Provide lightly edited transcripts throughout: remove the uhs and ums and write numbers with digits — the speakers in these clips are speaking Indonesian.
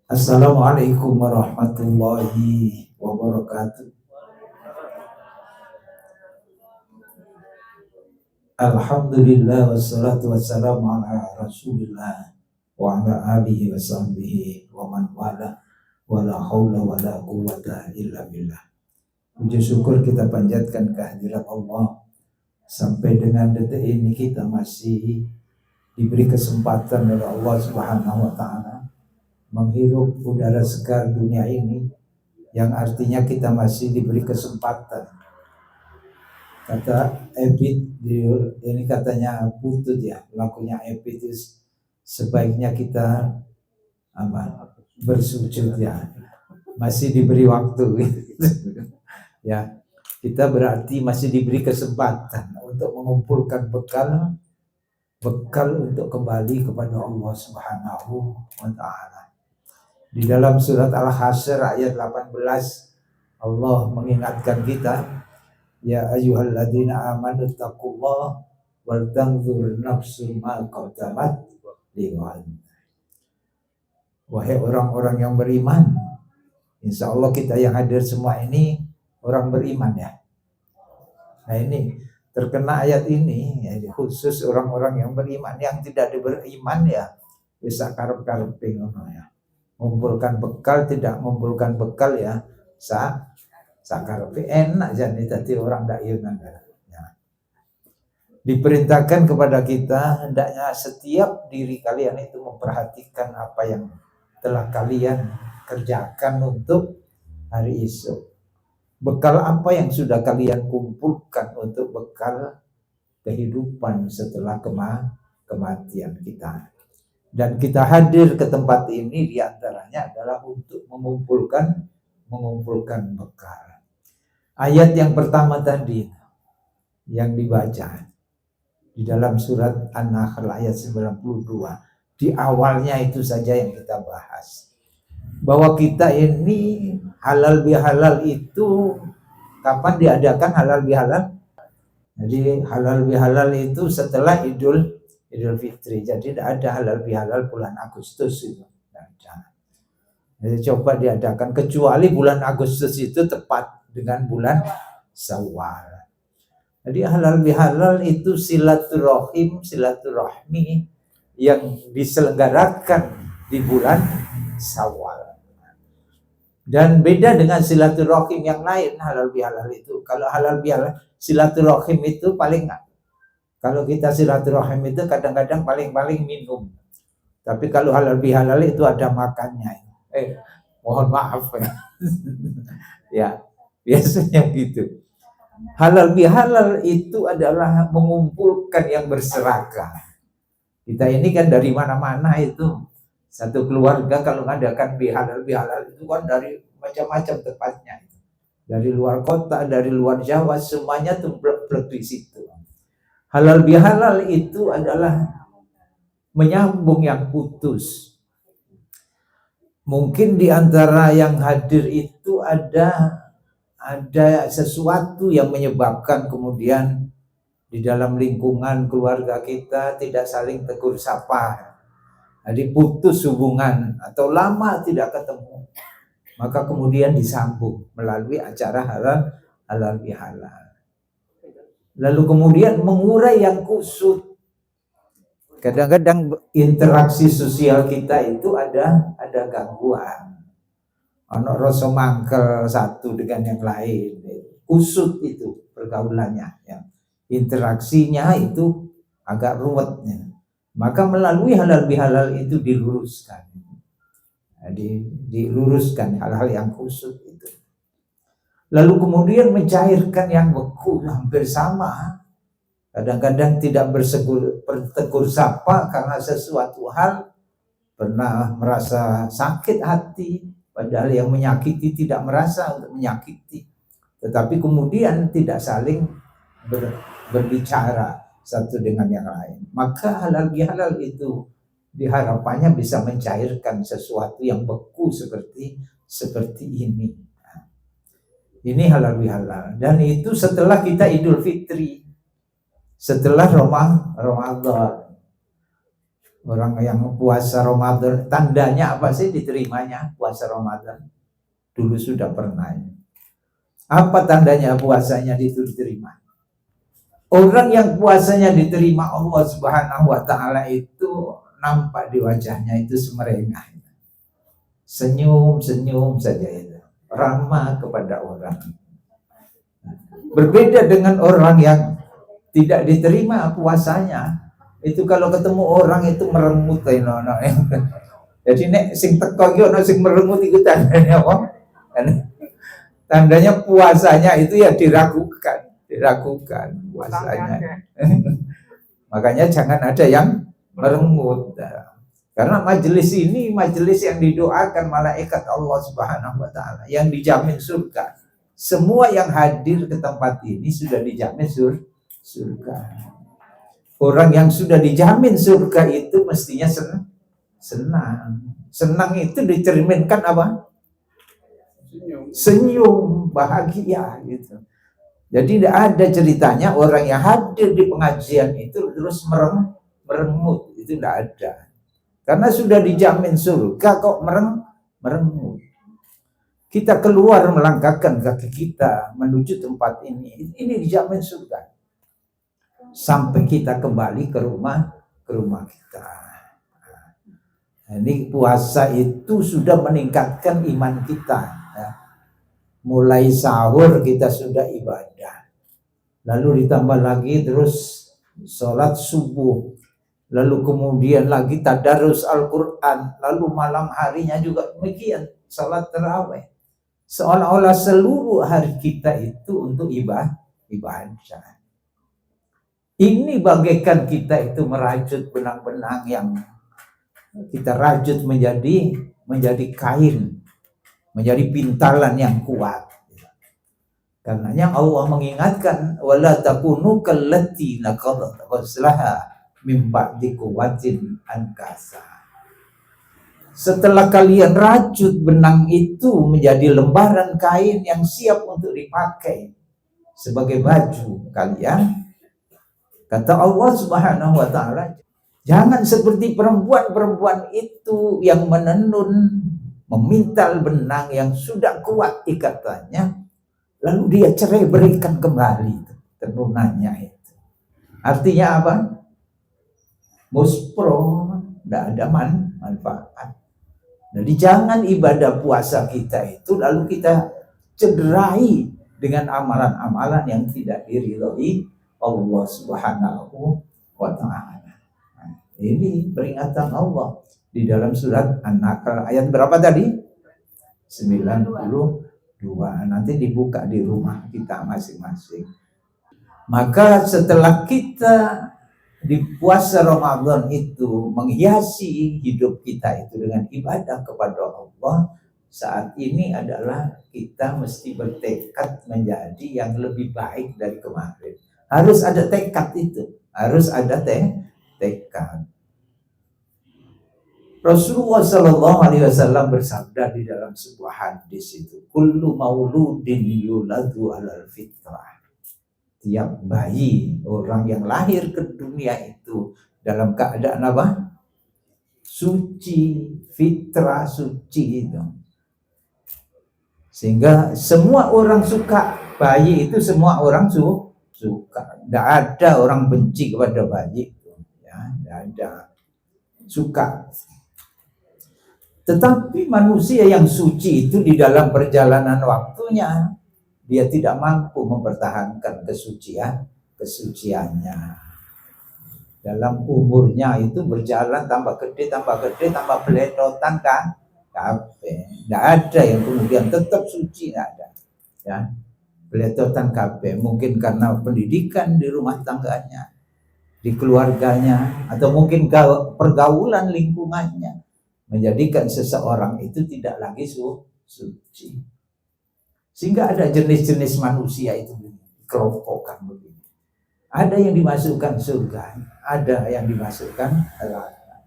Assalamualaikum warahmatullahi wabarakatuh. Alhamdulillah wassalatu wassalamu ala rasulillah wa ala alihi wa sahbihi wa man wala wa la hawla wa la quwwata illa billah. Puji syukur kita panjatkan kehadirat Allah. Sampai dengan detik ini kita masih diberi kesempatan oleh Allah Subhanahu wa taala menghirup udara segar dunia ini, yang artinya kita masih diberi kesempatan. Kata Ebit ini katanya butut ya, lagunya Ebit itu sebaiknya kita bersujud ya, masih diberi waktu ya, kita berarti masih diberi kesempatan untuk mengumpulkan bekal untuk kembali kepada Allah Subhanahu wa taala. Di dalam surat Al-Hasyr ayat 18 Allah mengingatkan kita, ya ayyuhalladzina amanu taqullaha wal tanzur nafsum ma qaddamat lighad. Wahai orang-orang yang beriman, insya Allah kita yang hadir semua ini orang beriman ya. Nah ini terkena ayat ini ya, khusus orang-orang yang beriman. Yang tidak beriman ya bisa karep-kareping ya. Mengumpulkan bekal, tidak mengumpulkan bekal ya sakarepe enak jadi orang ndak iman ya. Diperintahkan kepada kita hendaknya setiap diri kalian itu memperhatikan apa yang telah kalian kerjakan untuk hari esok. Bekal apa yang sudah kalian kumpulkan untuk bekal kehidupan setelah kematian kita. Dan kita hadir ke tempat ini diantaranya adalah untuk mengumpulkan bekal. Ayat yang pertama tadi yang dibaca di dalam surat An-Nahl ayat 92, di awalnya itu saja yang kita bahas, bahwa kita ini halal bihalal itu kapan diadakan halal bihalal? Jadi halal bihalal itu setelah Idul Fitri. Jadi tidak ada halal bihalal bulan Agustus itu. Jadi coba diadakan, kecuali bulan Agustus itu tepat dengan bulan Syawal. Jadi halal bihalal itu silaturahmi yang diselenggarakan di bulan Syawal. Dan beda dengan silaturahim yang lain halal bihalal itu. Kalau halal bihalal silaturahim itu paling, kalau kita silaturahim itu kadang-kadang paling minum. Tapi kalau halal bihalal itu ada makannya. Mohon maaf ya, biasanya gitu. Halal bihalal itu adalah mengumpulkan yang berserakah. Kita ini kan dari mana-mana itu. Satu keluarga kalau mengadakan bihalal itu kan dari macam-macam tempatnya. Dari luar kota, dari luar Jawa, semuanya tuh blek di situ. Halal bihalal itu adalah menyambung yang putus. Mungkin di antara yang hadir itu ada sesuatu yang menyebabkan kemudian di dalam lingkungan keluarga kita tidak saling tegur sapa. Jadi putus hubungan atau lama tidak ketemu. Maka kemudian disambung melalui acara halal bihalal. Lalu kemudian mengurai yang kusut. Kadang-kadang interaksi sosial kita itu ada gangguan. Ono rasa mangkel satu dengan yang lain. Kusut itu pergaulannya ya. Interaksinya itu agak ruwetnya. Maka melalui halal bihalal itu diluruskan. Jadi diluruskan hal-hal yang kusut itu. Lalu kemudian mencairkan yang beku hampir sama. Kadang-kadang tidak bertegur sapa karena sesuatu hal, pernah merasa sakit hati, padahal yang menyakiti tidak merasa untuk menyakiti. Tetapi kemudian tidak saling berbicara satu dengan yang lain. Maka halal bihalal itu diharapannya bisa mencairkan sesuatu yang beku seperti ini. Ini halal bihalal. Dan itu setelah kita Idul Fitri, setelah Ramadan. Orang yang puasa Ramadan, tandanya apa sih diterimanya puasa Ramadan? Dulu sudah pernah. Apa tandanya puasanya diterima? Orang yang puasanya diterima Allah Subhanahu wa taala itu nampak di wajahnya itu semerengah. Senyum-senyum saja itu. Ramah kepada orang. Berbeda dengan orang yang tidak diterima puasanya. Itu kalau ketemu orang itu merengut. Jadi nek sing teko iki ono sing merengut iku tandanya apa? Tandanya puasanya itu ya diragukan puasanya. Makanya jangan ada yang merengut. Karena majelis ini majelis yang didoakan malaikat Allah Subhanahu wa taala, yang dijamin surga. Semua yang hadir ke tempat ini sudah dijamin surga. Orang yang sudah dijamin surga itu mestinya senang. Senang itu dicerminkan apa? Senyum, bahagia gitu. Jadi tidak ada ceritanya orang yang hadir di pengajian itu terus merengut, itu tidak ada. Karena sudah dijamin surga kok merengut. Kita keluar melangkahkan kaki kita menuju tempat ini dijamin surga. Sampai kita kembali ke rumah kita. Ini puasa itu sudah meningkatkan iman kita. Mulai sahur kita sudah ibadah, lalu ditambah lagi terus sholat subuh, lalu kemudian lagi tadarus Al-Quran, lalu malam harinya juga demikian sholat tarawih. Seolah-olah seluruh hari kita itu untuk ibadah. Ini bagaikan kita itu merajut benang-benang yang kita rajut menjadi kain, menjadi pintalan yang kuat. Karenanya Allah mengingatkan, wala takunu kallati naqadat ghaslaha min ba'di quwwatin ankasa. Setelah kalian rajut benang itu menjadi lembaran kain yang siap untuk dipakai sebagai baju kalian, kata Allah Subhanahu wa taala, jangan seperti perempuan-perempuan itu yang menenun, memintal benang yang sudah kuat ikatannya, lalu dia cerai berikan kembali tenunannya itu. Artinya apa? Muspro, tidak ada manfaat. Jadi jangan ibadah puasa kita itu lalu kita cederai dengan amalan-amalan yang tidak diridhoi Allah Subhanahu wa taala. Ini peringatan Allah di dalam surat An-Nahl ayat berapa tadi? 92. Nanti dibuka di rumah kita masing-masing. Maka setelah kita di puasa Ramadan itu menghiasi hidup kita itu dengan ibadah kepada Allah, saat ini adalah kita mesti bertekad menjadi yang lebih baik dari kemarin. Harus ada tekad itu, harus ada tekad. Rasulullah Shallallahu Alaihi Wasallam bersabda di dalam sebuah hadis itu, kullu mauludin yuladu alal fitrah. Tiap bayi orang yang lahir ke dunia itu dalam keadaan apa? Suci, fitrah suci itu. Sehingga semua orang suka bayi itu, semua orang suka. Tidak ada orang benci kepada bayi itu, ya, tidak ada, suka. Tetapi manusia yang suci itu di dalam perjalanan waktunya dia tidak mampu mempertahankan kesuciannya. Dalam umurnya itu berjalan tambah gede, tambah beletotan kan? Tidak ada yang kemudian tetap suci, tidak ada. Ya, beletotan kabeh. Mungkin karena pendidikan di rumah tangganya, di keluarganya, atau mungkin pergaulan lingkungannya menjadikan seseorang itu tidak lagi suci. Sehingga ada jenis-jenis manusia itu dikelompokkan begini. Ada yang dimasukkan surga, ada yang dimasukkan neraka.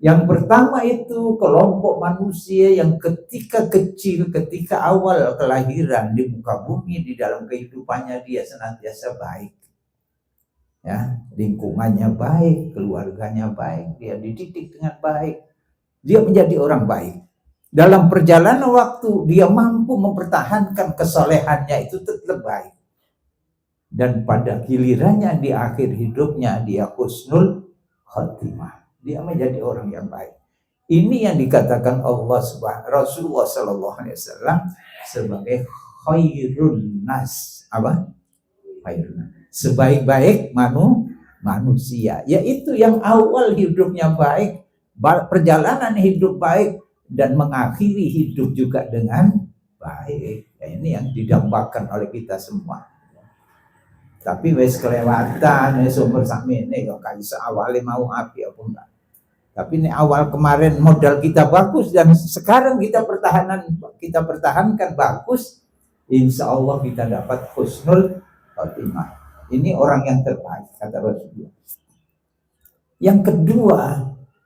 Yang pertama itu kelompok manusia yang ketika kecil, ketika awal kelahiran di muka bumi, di dalam kehidupannya dia senantiasa baik. ya, lingkungannya baik, keluarganya baik, dia dididik dengan baik, dia menjadi orang baik. Dalam perjalanan waktu dia mampu mempertahankan kesolehannya itu tetap baik. Dan pada gilirannya di akhir hidupnya dia husnul khotimah. Dia menjadi orang yang baik. Ini yang dikatakan Rasulullah Sallallahu Alaihi Wasallam sebagai khairun nas. Apa? Khairun nas. Sebaik-baik manusia. Yaitu yang awal hidupnya baik, perjalanan hidup baik, dan mengakhiri hidup juga dengan baik. Ya, ini yang didambakan oleh kita semua. Tapi wes kelewatan sumber sakmene kok kaisa awalnya mau api apa enggak. Tapi ini awal kemarin modal kita bagus dan sekarang kita pertahankan bagus, insya Allah kita dapat husnul khotimah. Ini orang yang terbaik kata Rasulullah. Yang kedua,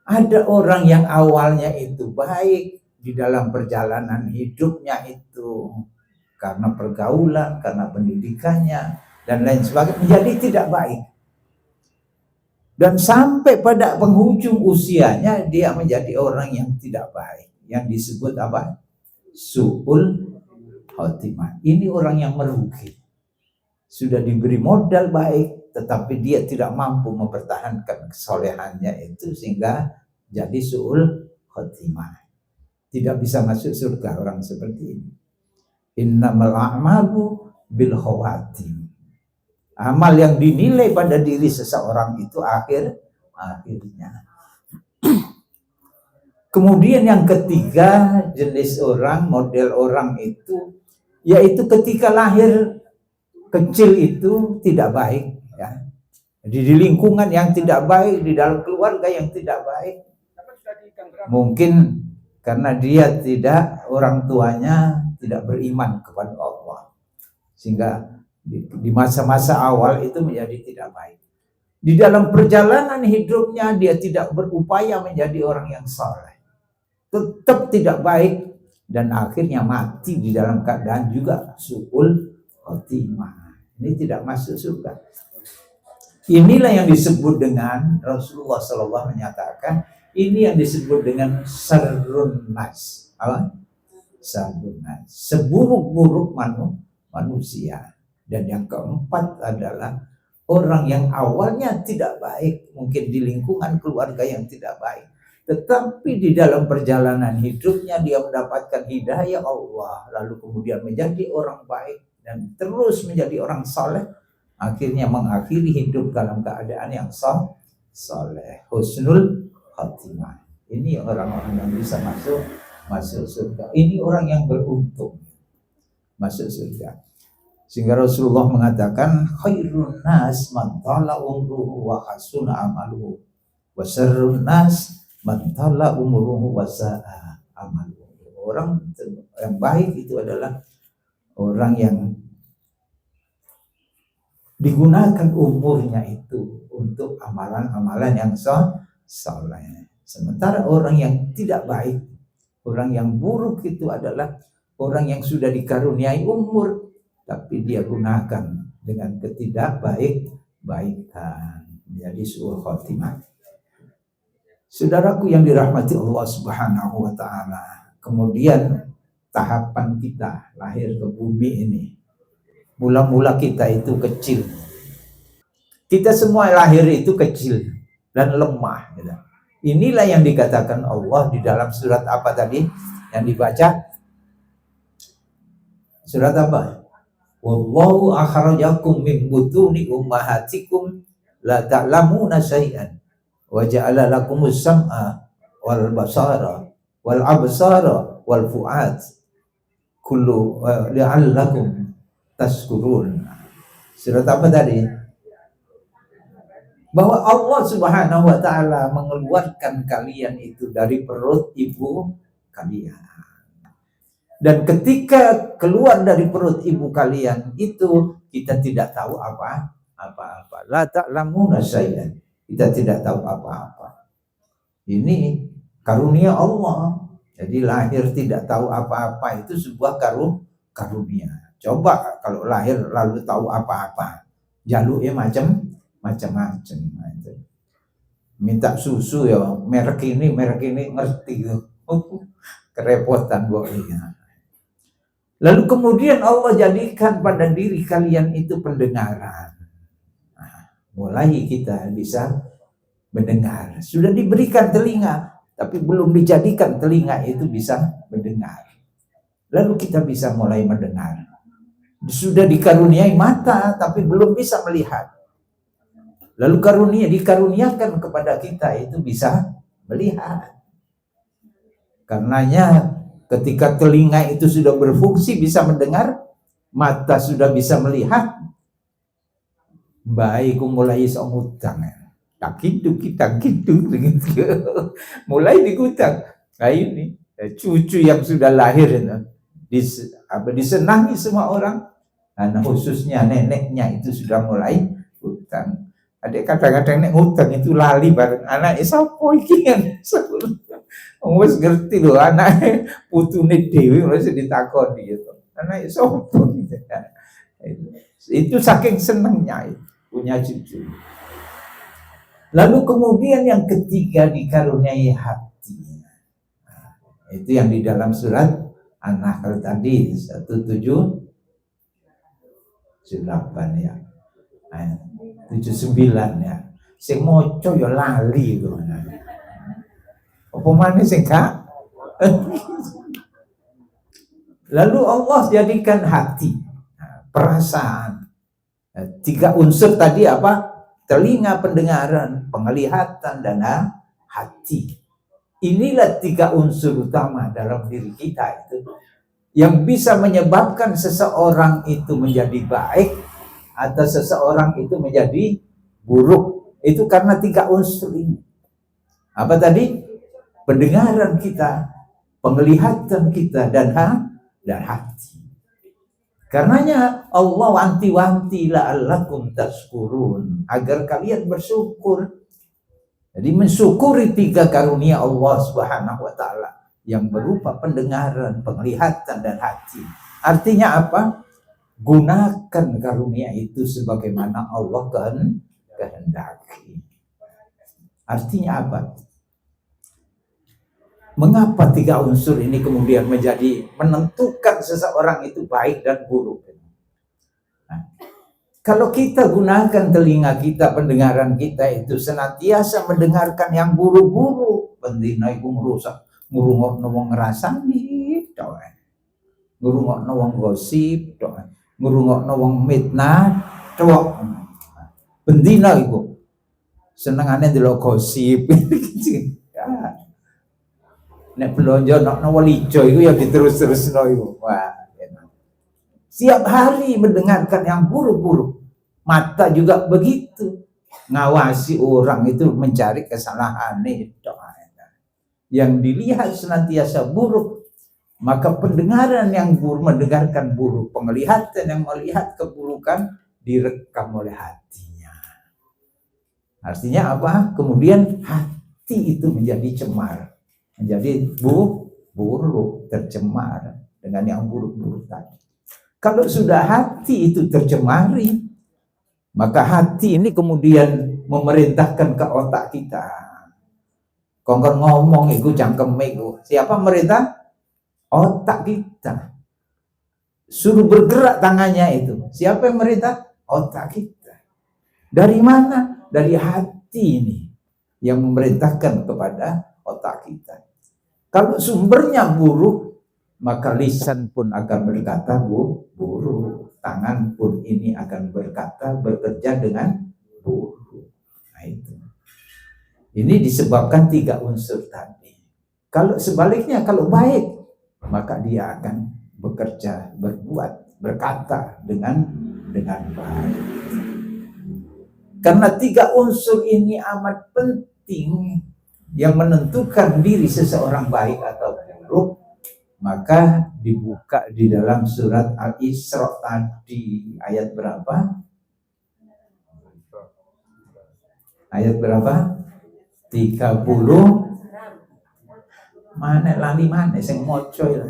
ada orang yang awalnya itu baik di dalam perjalanan hidupnya itu karena pergaulan, karena pendidikannya dan lain sebagainya menjadi tidak baik. Dan sampai pada penghujung usianya dia menjadi orang yang tidak baik. Yang disebut apa? Su'ul khotimah. Ini orang yang merugi. Sudah diberi modal baik, tetapi dia tidak mampu mempertahankan kesolehannya itu sehingga jadi su'ul khotimah. Tidak bisa masuk surga orang seperti ini. Innamal a'malu bil khawatim. Amal yang dinilai pada diri seseorang itu akhirnya. Kemudian yang ketiga jenis orang, model orang itu, yaitu ketika lahir kecil itu tidak baik. Ya. Jadi di lingkungan yang tidak baik, di dalam keluarga yang tidak baik. Mungkin karena dia orang tuanya tidak beriman kepada Allah. Sehingga di masa-masa awal itu menjadi tidak baik. Di dalam perjalanan hidupnya dia tidak berupaya menjadi orang yang saleh. Tetap tidak baik dan akhirnya mati di dalam keadaan juga su'ul khotimah. Ini tidak masuk surga. Inilah yang disebut dengan Rasulullah SAW menyatakan, ini yang disebut dengan syarrun nas. Apa? Syarrun nas. Seburuk-buruk manusia. Dan yang keempat adalah orang yang awalnya tidak baik, mungkin di lingkungan keluarga yang tidak baik, tetapi di dalam perjalanan hidupnya dia mendapatkan hidayah Allah, lalu kemudian menjadi orang baik dan terus menjadi orang saleh, akhirnya mengakhiri hidup dalam keadaan yang saleh, husnul khotimah. Ini orang-orang yang bisa masuk surga. Ini orang yang beruntung masuk surga. Sehingga Rasulullah mengatakan khairun nas man tala umruhu wa hasuna amaluhu wa syarrun nas man tala umruhu wa sa'a amaluhu. Orang yang baik itu adalah orang yang digunakan umurnya itu untuk amalan-amalan yang saleh. Sementara orang yang tidak baik, orang yang buruk itu adalah orang yang sudah dikaruniai umur tapi dia gunakan dengan ketidakbaikan menjadi su'ul khotimah. Saudaraku yang dirahmati Allah Subhanahu wa taala, kemudian tahapan kita lahir ke bumi ini. Mula-mula kita itu kecil. Kita semua lahir itu kecil dan lemah, gitu. Inilah yang dikatakan Allah di dalam surat apa tadi yang dibaca? Surat apa? Wallahu akhrajakum min butuni ummahatikum la ta'lamuna syai'an wa ja'ala lakumus sam'a wal basara wal absara wal fu'ad kullu li'allakum tashkurun. Surat apa tadi? Bahwa Allah Subhanahu wa taala mengeluarkan kalian itu dari perut ibu kalian. Dan ketika keluar dari perut ibu kalian itu kita tidak tahu apa-apa. La ta'lamuna syai'an. Kita tidak tahu apa-apa. Ini karunia Allah. Jadi lahir tidak tahu apa-apa itu sebuah karunia. Coba kalau lahir lalu tahu apa-apa. Jaluknya macam macam-macam. Nah, itu. Minta susu ya merek ini ngerti gitu. Kerepotan bolehnya. Lalu kemudian Allah jadikan pada diri kalian itu pendengaran. Nah, mulai kita bisa mendengar. Sudah diberikan telinga, tapi belum dijadikan telinga itu bisa mendengar. Lalu kita bisa mulai mendengar. Sudah dikaruniai mata, tapi belum bisa melihat. Lalu dikaruniakan kepada kita itu bisa melihat. Karenanya ketika telinga itu sudah berfungsi bisa mendengar, mata sudah bisa melihat, baik mulai seongutang tak gitu kita gitu mulai digutang. Nah ini cucu yang sudah lahir disenangi semua orang, nah khususnya neneknya itu sudah mulai hutang. Ada kadang-kadang nek hutang itu lali bareng anak sapa iki kan. Wis ngerti lho anake putune dhewe wis ditakoni gitu. Anak sapa gitu. Itu saking senengnya punya cucu. Lalu kemudian yang ketiga dikaruniai hati. Nah, itu yang di dalam surat An-Nahl tadi 178 ya. 79 ya. Sing maca ya lali to. Apa maneh sing gak? Lalu Allah jadikan hati, perasaan. 3 unsur tadi apa? Telinga, pendengaran, penglihatan, dan hati. Inilah 3 unsur utama dalam diri kita itu yang bisa menyebabkan seseorang itu menjadi baik atau seseorang itu menjadi buruk. Itu karena 3 unsur ini. Apa tadi? Pendengaran kita, penglihatan kita, dan hati. Karenanya Allah wanti-wanti la'allakum tashkurun, agar kalian bersyukur. Jadi mensyukuri 3 karunia Allah Subhanahu wa taala yang berupa pendengaran, penglihatan, dan hati. Artinya apa? Gunakan karunia itu sebagaimana Allah kehendaki. Artinya apa? Mengapa 3 unsur ini kemudian menentukan seseorang itu baik dan buruk? Nah, kalau kita gunakan telinga kita, pendengaran kita itu senantiasa mendengarkan yang buruk-buruk, pendina iku merusak, ngurungokno wong ngrasani, ngurungokno wong gosip, ngurungokno wong mitnah, tok. Pendina iku senengane ndelok gosip. Nek belanja nok walijo itu ya diterus-terusno iku. Wah, enak. Siap hari mendengarkan yang buruk-buruk. Mata juga begitu. Ngawasi orang itu mencari kesalahan itu. Yang dilihat senantiasa buruk, maka pendengaran yang buruk mendengarkan buruk, penglihatan yang melihat keburukan direkam oleh hatinya. Artinya apa? Kemudian hati itu menjadi cemar. Menjadi buruk, tercemar dengan yang buruk-buruk tadi. Kalau sudah hati itu tercemari, maka hati ini kemudian memerintahkan ke otak kita. Kongkon ngomong itu cangkeme itu. Siapa merintah? Otak kita. Suruh bergerak tangannya itu. Siapa yang merintah? Otak kita. Dari mana? Dari hati ini yang memerintahkan kepada otak kita. Kalau sumbernya buruk, maka lisan pun akan berkata buruk. Tangan pun ini akan bekerja dengan buruk. Nah itu. Ini disebabkan 3 unsur tadi. Kalau sebaliknya, kalau baik, maka dia akan bekerja, berbuat, berkata dengan baik. Karena 3 unsur ini amat penting yang menentukan diri seseorang baik atau buruk, maka dibuka di dalam surat Al-Isra tadi ayat berapa? Ayat berapa? 30. Mana lali mana sing maca ya.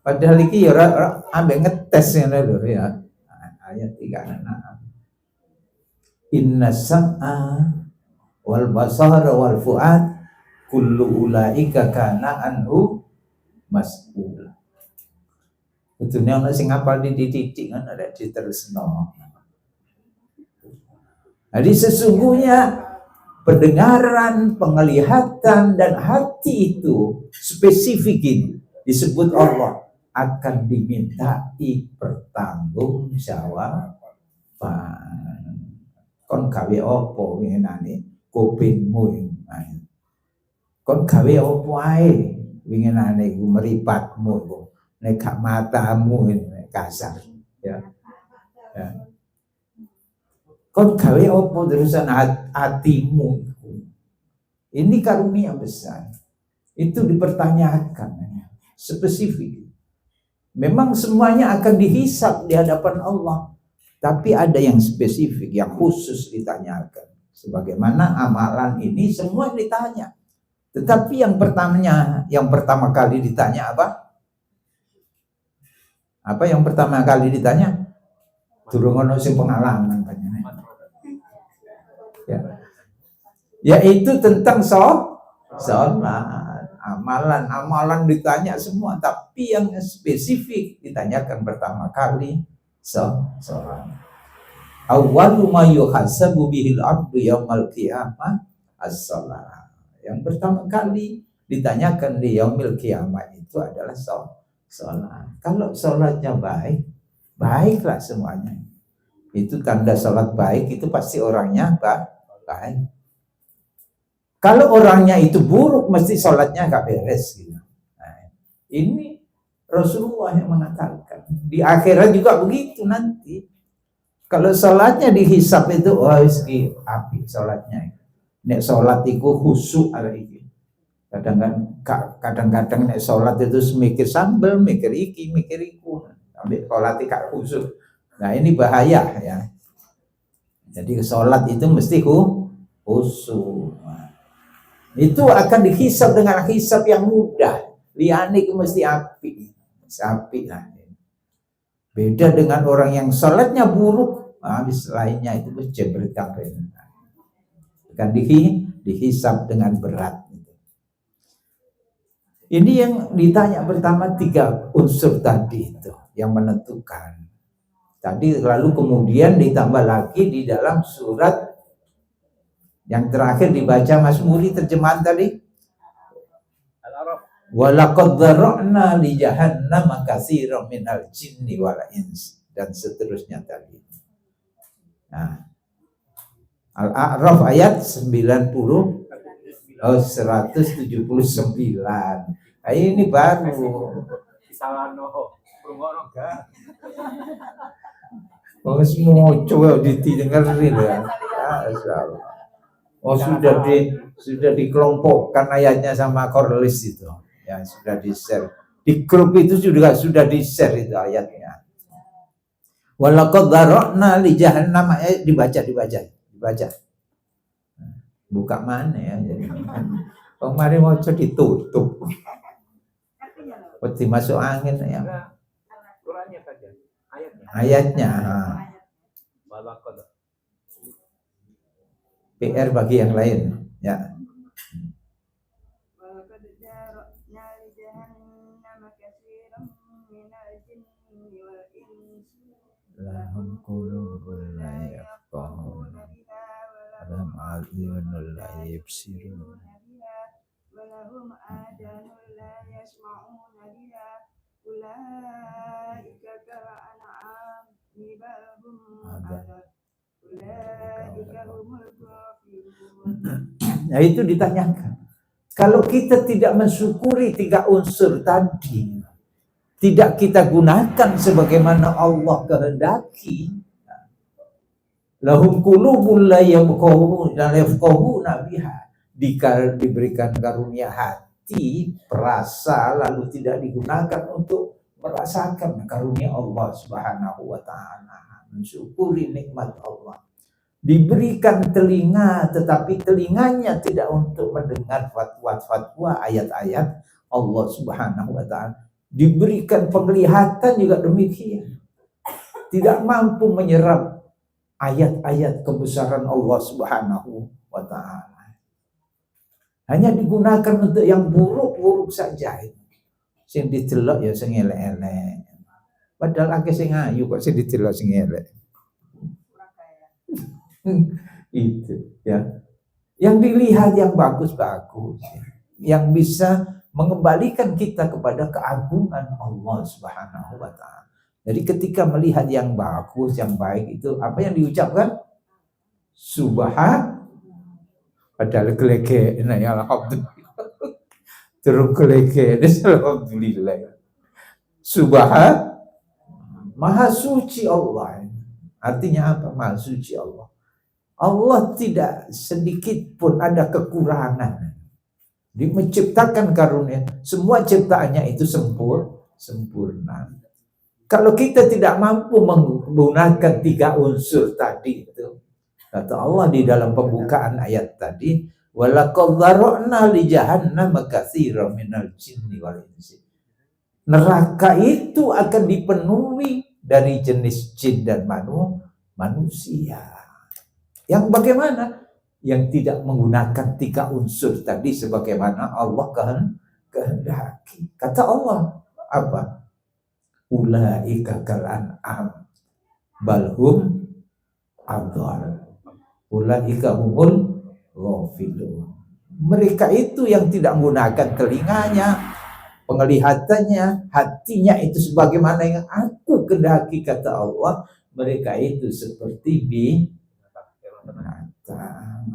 Padahal iki ya ora ambek ngetes ngene lho ya. Ayat 36. Inna sam'a wal basara wal fu'ad kullu ulaika kana anhu mas'ul. Betulnya ana sing ngapal dididik kan ada diterusno. Jadi sesungguhnya pendengaran, penglihatan dan hati itu spesifik ini disebut Allah akan dimintai pertanggungjawaban. Kon gawe opo winginane kupingmu iki. Kon gawe opo ae winginane iku mripatmu iku. Nek gak matamu ini kasar ya. Ya. Kon gawe opo terusan hatimu. Ini karunia besar. Itu dipertanyakan spesifik. Memang semuanya akan dihisab di hadapan Allah. Tapi ada yang spesifik, yang khusus ditanyakan. Sebagaimana amalan ini semua ditanya. Tetapi yang pertama kali ditanya apa? Apa yang pertama kali ditanya? Durung ono sing pengalaman panjenengan. Ya. Yaitu tentang sholat, amalan ditanya semua, tapi yang spesifik ditanyakan pertama kali sholat. Awwalu ma yuhasabu bihil abdu yaumal qiyamah as-shalah. Yang pertama kali ditanyakan di yaumil qiyamah itu adalah sholat. Kalau sholatnya baik, baiklah semuanya. Itu tanda sholat baik, itu pasti orangnya baik. Kalau orangnya itu buruk, mesti sholatnya gak beres gitu. Nah, ini Rasulullah yang mengatakan. Di akhirat juga begitu nanti. Kalau sholatnya dihisap itu, api sholatnya. Nek sholat itu khusyuk ala iki. Kadang-kadang nek sholat itu mikir sambel, mikir iki, mikir iku. Sampai sholat gak khusyuk. Nah ini bahaya ya. Jadi sholat itu mesti khusyuk. Itu akan dihisab dengan hisab yang mudah. Liane itu mesti api lah. Beda dengan orang yang sholatnya buruk, habis lainnya itu jebret kabeh. Akan dihisab dengan berat. Ini yang ditanya pertama 3 unsur tadi itu yang menentukan. Tadi lalu kemudian ditambah lagi di dalam surat yang terakhir dibaca Mas Muri terjemahan tadi. Walaqad dzara'na li jahannam katsiran minal jinni wal ins dan seterusnya tadi. Nah, Al-A'raf ayat 179. Nah, ini baru. Oh, semua coba didengerin ya. Oh, sudah dikelompokkan ayatnya sama Cornelis itu. Ya, sudah di-share. Di grup itu sudah di-share itu ayatnya. Walaqad dzara'na li jahannam, dibaca. Buka mana ya? Kemarin mau ditutup. Peti masuk angin ya. Ayatnya. PR bagi yang lain ya. Lahum qulubun la yafqahuna lahum a'yunun la yubsirun wa lahum adanun la yasma'una biha ulaika kal an'am bal hum adall ulaika humul ghafilun. Nah itu ditanyakan. Kalau kita tidak mensyukuri 3 unsur tadi, tidak kita gunakan sebagaimana Allah kehendaki, lahum qulubun la yafqahuna biha, diberikan karunia hati, perasa, lalu tidak digunakan untuk merasakan karunia Allah Subhanahu wa ta'ala, mensyukuri nikmat Allah. Diberikan telinga, tetapi telinganya tidak untuk mendengar fatwa-fatwa ayat-ayat Allah Subhanahu wa ta'ala. Diberikan penglihatan juga demikian, tidak mampu menyerap ayat-ayat kebesaran Allah Subhanahu wa Ta'ala. Hanya digunakan untuk yang buruk-buruk saja. Sing didelok ya sing elek-elek. Padahal akeh sing ayu kok sing didelok sing elek. Itu ya. Yang dilihat yang bagus-bagus, yang bisa mengembalikan kita kepada keagungan Allah Subhanahu wa Ta'ala. Jadi ketika melihat yang bagus, yang baik itu apa yang diucapkan? Subhan. Padahal gelege, nah ya alhamdulillah. Terus gelege, alhamdulillah. Subhan, Maha suci Allah. Artinya apa? Maha suci Allah. Allah tidak sedikit pun ada kekurangan. Dia menciptakan karunia. Semua ciptaannya itu sempurna. Kalau kita tidak mampu menggunakan 3 unsur tadi itu, kata Allah di dalam pembukaan ayat tadi, walaqad dzara'na li jahannam katsiran minal jinni wal insi. Neraka itu akan dipenuhi dari jenis jin dan manusia. Yang bagaimana? Yang tidak menggunakan 3 unsur tadi sebagaimana Allah kehendaki. Kata Allah apa? Ulaika kal an'am balhum adhal. Ulaika humul ghafilun. Mereka itu yang tidak menggunakan telinganya, penglihatannya, hatinya itu sebagaimana yang aku kehendaki, kata Allah. Mereka itu seperti binatang.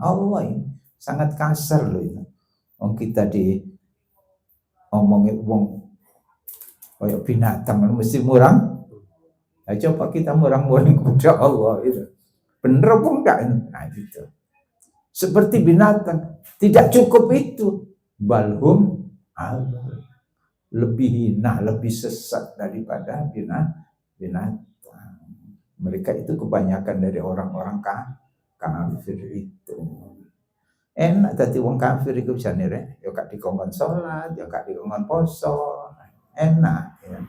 Allah ini sangat kasar loh ini. Kita di omongin wong kayak binatang mesti murang. Nah, coba kita murang-murang kepada Allah itu. Bener apa enggak? Nah, gitu. Seperti binatang. Tidak cukup itu. Balhum lebih hina, lebih sesat daripada binatang. Mereka itu kebanyakan dari orang-orang kafir itu. Enak tadi wong kafir itu bisa nire. Ya gak dikongkon sholat, ya gak dikongkon poso. Enak ya.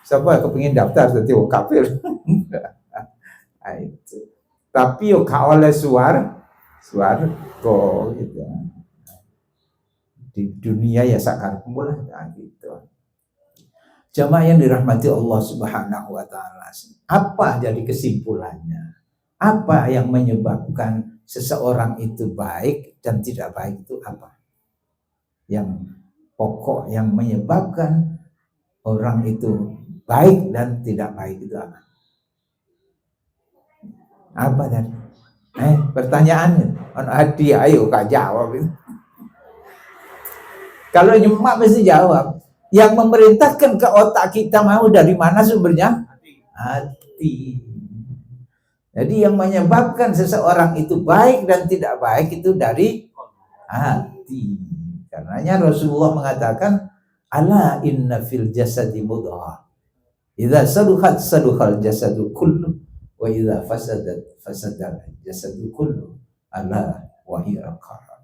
Siapa yang kepingin daftar jadi wong kafir? Nah, itu. Tapi yo gak oleh suarga gitu. Di dunia ya sakar kumpulah gitu. Jamaah yang dirahmati Allah Subhanahu wa Ta'ala. Apa jadi kesimpulannya? Apa yang menyebabkan seseorang itu baik dan tidak baik itu apa? Yang pokok yang menyebabkan orang itu baik dan tidak baik itu apa? Apa tadi? Pertanyaannya, hadiah, ayo kak jawab. Kalau nyemak mesti jawab. Yang memerintahkan ke otak kita mau dari mana sumbernya? Hati. Jadi yang menyebabkan seseorang itu baik dan tidak baik itu dari hati. Karenanya Rasulullah mengatakan, ala inna fil jasadi mudghah. Idza saluhat saluhal jasadu kullu wa idza fasadat fasadal jasadu kullu. Ala wa hiya qalb.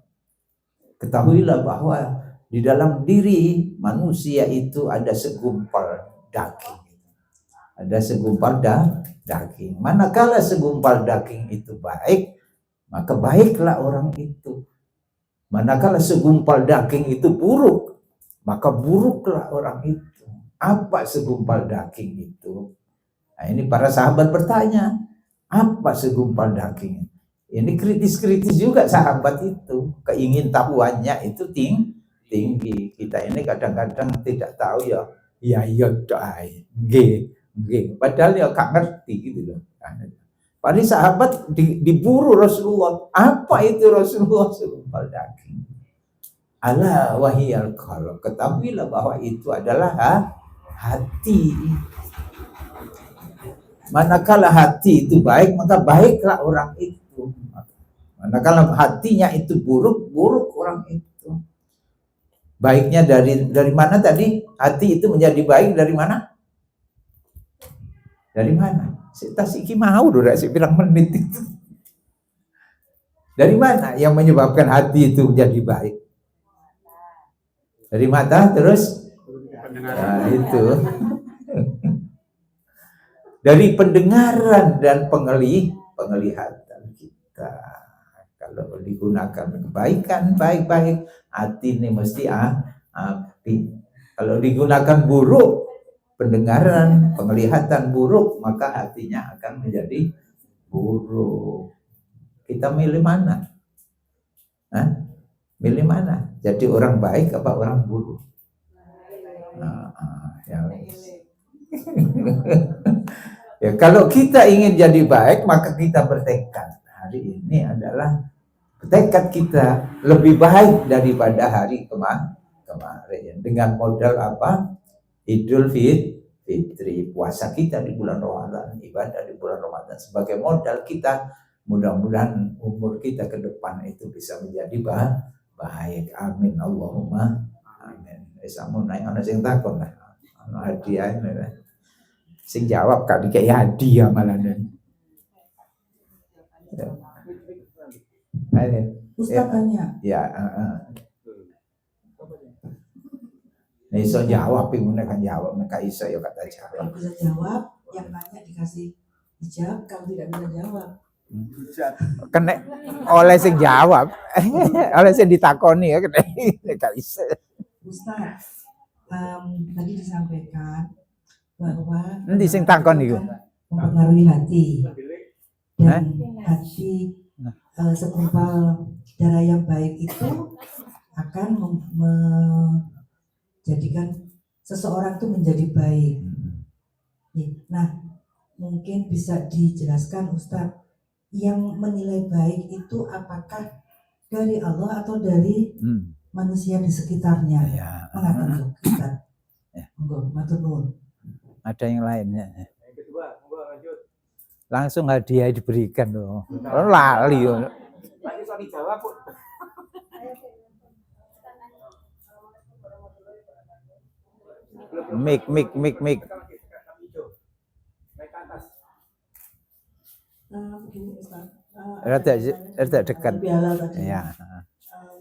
Ketahuilah bahwa di dalam diri manusia itu ada segumpal daging. Ada segumpal daging. Manakala segumpal daging itu baik, maka baiklah orang itu. Manakala segumpal daging itu buruk, maka buruklah orang itu. Apa segumpal daging itu? Nah, ini para sahabat bertanya, apa segumpal daging? Ini kritis-kritis juga sahabat itu. Keingintahuannya itu tinggi. Kita ini kadang-kadang tidak tahu ya dai g. Padahal ya gak ngerti gitu loh. Padahal sahabat diburu Rasulullah. Apa itu Rasulullah? Segumpal daging. Ala wahiyal qalb. Ketahuilah bahwa itu adalah hati. Manakala hati itu baik, maka baiklah orang itu. Manakala hatinya itu buruk, buruk orang itu. Baiknya dari mana tadi? Hati itu menjadi baik dari mana? Dari mana? Kita siki mau udah sih bilang menit itu. Dari mana yang menyebabkan hati itu menjadi baik? Dari mata terus? Nah, itu. Dari pendengaran dan penglihatan kita. Kalau digunakan kebaikan, baik-baik, hati ini mesti api. Kalau digunakan buruk, pendengaran, penglihatan buruk, maka hatinya akan menjadi buruk. Kita milih mana? Milih mana? Jadi orang baik apa orang buruk? Ya, kalau kita ingin jadi baik, maka kita bertekad. Hari ini adalah tekad kita lebih baik daripada hari kemarin. Dengan modal apa? Idul Fitri, puasa kita di bulan Ramadan, ibadah di bulan Ramadan sebagai modal kita. Mudah-mudahan umur kita ke depan itu bisa menjadi baik. Amin. Allahumma amin. Sampun naik ana sing takon lah. Ana hadiah ini. Sing jawab kali kayak hadiah malahan. Ustaz tanya. Ya, Nih iso jawab, pinggune kan jawab, nek iso ya kata jawab. Kalau bisa jawab, yang nanya dikasih hijab, kalau tidak bisa jawab. Kena oleh sing jawab, oleh sing ditakoni ya kena nek iso. Ustaz, tadi disampaikan bahwa Nanti sing takon iku mempengaruhi hati. Dan hati segumpal darah yang baik itu akan menjadikan seseorang itu menjadi baik. Nah, mungkin bisa dijelaskan Ustaz, yang menilai baik itu apakah dari Allah atau dari manusia di sekitarnya? Ya. Mengatakan Ustaz. Monggo, matur nuwun. Ada yang lainnya. Yang kedua, lanjut. Langsung hadiah diberikan loh. Lali loh. Lagi soal dijawab, Bu. Mik. Begini Ustaz. Rada dekat. Ya.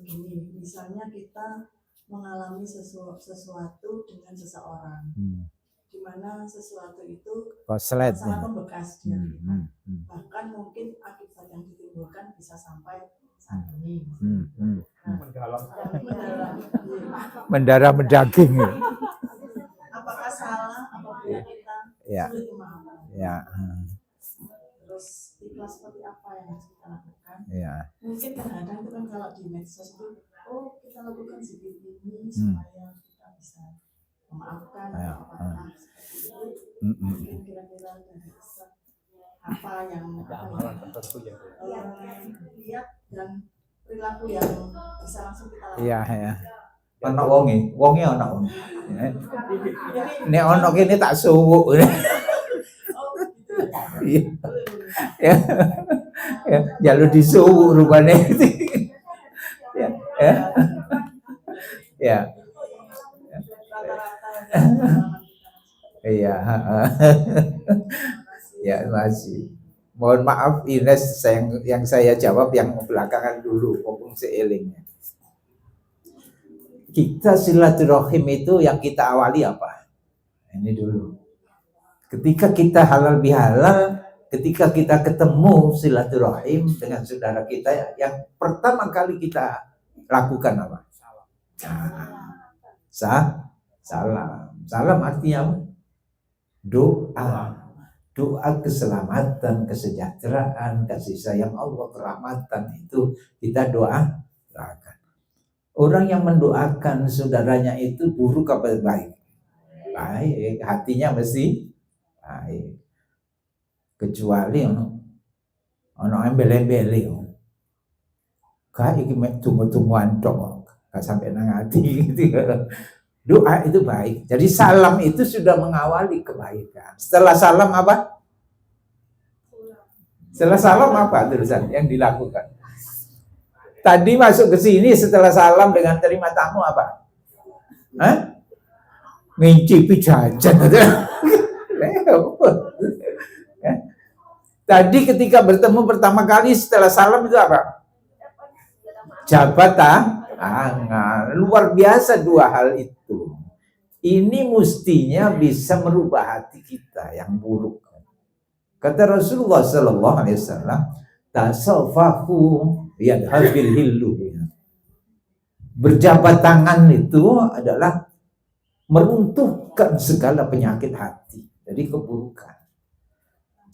Gini, misalnya kita mengalami sesuatu dengan seseorang, di mana sesuatu itu Koslet. sangat membekas di hati kita. Bahkan mungkin akibat yang ditimbulkan bisa sampai saat ini. Mendarah mendaging. Apakah salah apabila kita sulit memahami? Ya. Terus ikhlas seperti apa yang harus kita lakukan? Ya. Mungkin kadang-kadang itu kan kalau di medsos itu, kita lakukan seperti ini supaya kita bisa memaafkan apakah seperti itu. Mungkin kira-kira dari Ustaz apa yang lihat dan perilaku yang bisa langsung kita lakukan. Iya. Ono wonge ono. Nek ono kene tak suwuk. Ya. Jalur disuwuk rupane. Ya. Iya. Ya, masih. Mohon maaf Ines, yang saya jawab yang belakangan dulu, ngomong seelingnya. Kita silaturahim itu yang kita awali apa? Ini dulu. Ketika kita halal bihalal, ketika kita ketemu silaturahim dengan saudara kita, yang pertama kali kita lakukan apa? Salam. Salam artinya apa? Doa keselamatan, kesejahteraan, kasih sayang Allah, kerahmatan itu kita doakan. Orang yang mendoakan saudaranya itu buruk apa baik? Baik, hatinya mesti baik. Kecuali ono embel-embele. Kayak iki mek tunggu-tungguan tok, gak sampai nang hati gitu. Doa itu baik. Jadi salam itu sudah mengawali kebaikan. Setelah salam apa? Setelah salam apa tulisan yang dilakukan? Tadi masuk ke sini setelah salam dengan terima tamu apa? Ngincipi jajan. Tadi ketika bertemu pertama kali setelah salam itu apa? Jabat tangan. Luar biasa dua hal itu. Ini mestinya bisa merubah hati kita yang buruk. Kata Rasulullah sallallahu alaihi wasallam, tasawwafu yadhabil hillu. Berjabat tangan itu adalah meruntuhkan segala penyakit hati. Jadi keburukan.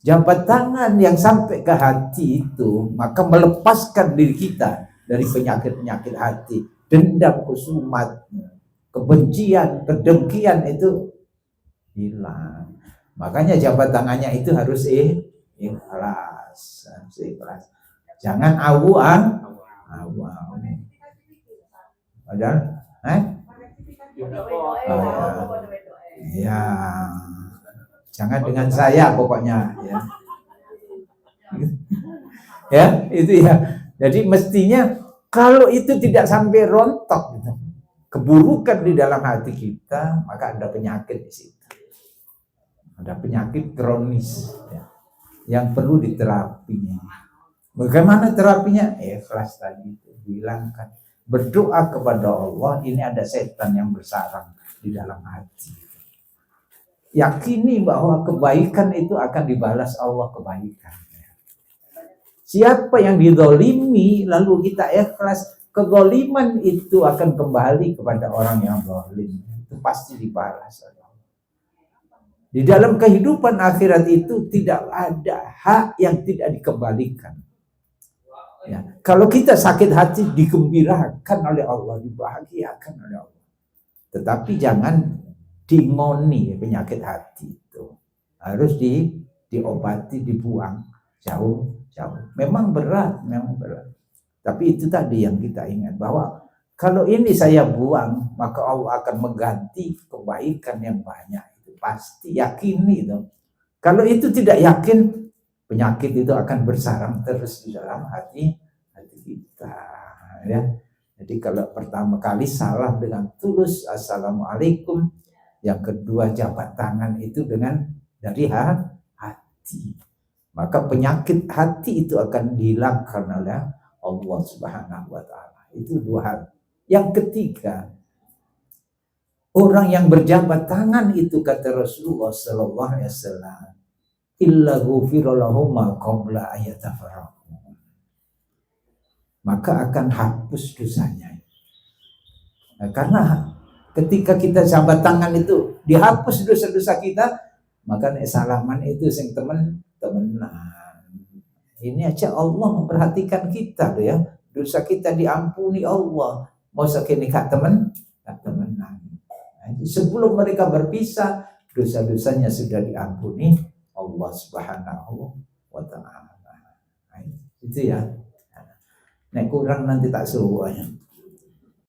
Jabat tangan yang sampai ke hati itu maka melepaskan diri kita dari penyakit-penyakit hati, dendam, kusumat, kebencian, kedengkian itu hilang. Makanya jabat tangannya itu harus ikhlas, ikhlas. Jangan awam. Padahal, ya, jangan dengan saya pokoknya, ya. Ya, itu ya. Jadi mestinya kalau itu tidak sampai rontok, gitu, keburukan di dalam hati kita, maka ada penyakit di situ. Ada penyakit kronis, ya, yang perlu diterapinya. Bagaimana terapinya? Ikhlas tadi itu, hilangkan. Berdoa kepada Allah, ini ada setan yang bersarang di dalam hati. Yakini bahwa kebaikan itu akan dibalas Allah kebaikan. Siapa yang dizalimi lalu kita ikhlas, kezaliman itu akan kembali kepada orang yang zalim. Itu pasti dibalas Allah. Di dalam kehidupan akhirat itu tidak ada hak yang tidak dikembalikan. Ya, kalau kita sakit hati digembirakan oleh Allah, dibahagiakan oleh Allah. Tetapi jangan diingoni penyakit hati itu. Harus diobati, dibuang jauh. Memang berat. Tapi itu tadi yang kita ingat bahwa kalau ini saya buang, maka Allah akan mengganti kebaikan yang banyak. Itu pasti, yakini itu. Kalau itu tidak yakin, penyakit itu akan bersarang terus di dalam hati kita, ya. Jadi kalau pertama kali salah dengan tulus, assalamualaikum. Yang kedua jabat tangan itu dengan dari hati. Maka penyakit hati itu akan dihilangkan oleh Allah Subhanahu wa taala. Itu dua hal. Yang ketiga, orang yang berjabat tangan itu kata Rasulullah sallallahu alaihi wasallam, illa ghufira lahum ma qabla ayatafarraqu. Maka akan hapus dosanya. Nah, karena ketika kita jabat tangan itu dihapus dosa-dosa kita, maka salaman itu sing temenan. Ini aja Allah memperhatikan kita loh ya. Dosa kita diampuni Allah. Mau sakit kak temenan. Sebelum mereka berpisah, dosa-dosanya sudah diampuni Allah Subhanahu wa taala. Itu ya. Nek kurang nanti tak suruh.